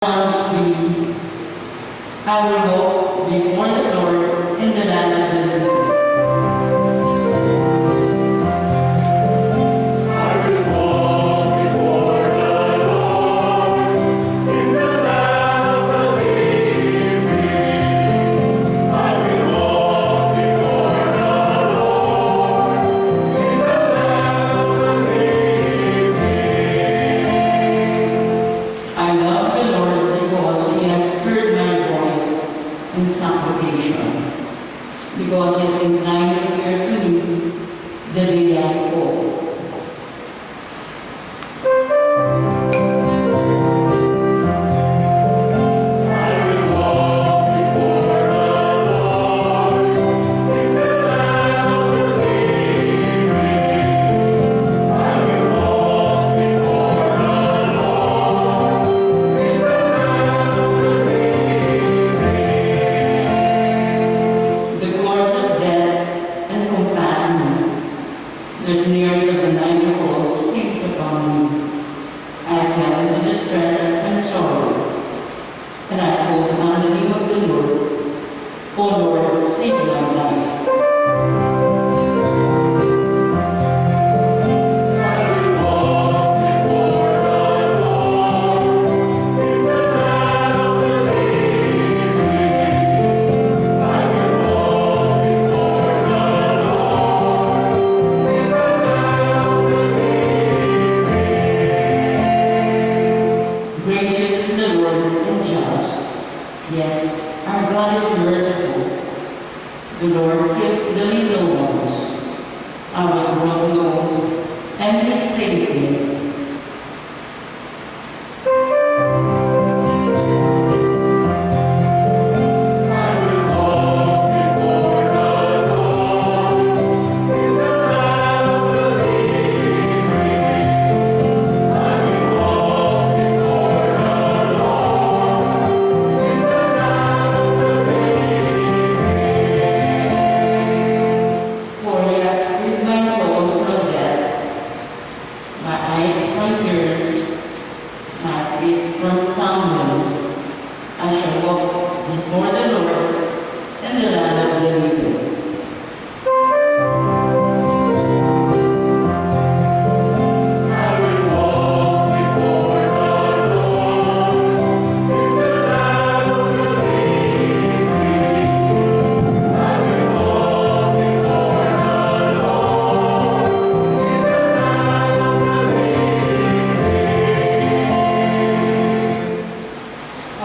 Psalms 3, I will walk before the Lord in the land of the living. I love the Lord because He has heard my voice in supplication, because He has inclined His ear to me the day I call. The cords of death encompass me. The snares of the night sings upon me. I fell into distress and sorrow, and I called upon the name of the Lord. O Lord, save my life. Gracious is the Lord and just. Yes, our God is merciful. The Lord kills the little ones. I was brought low, and He saved me.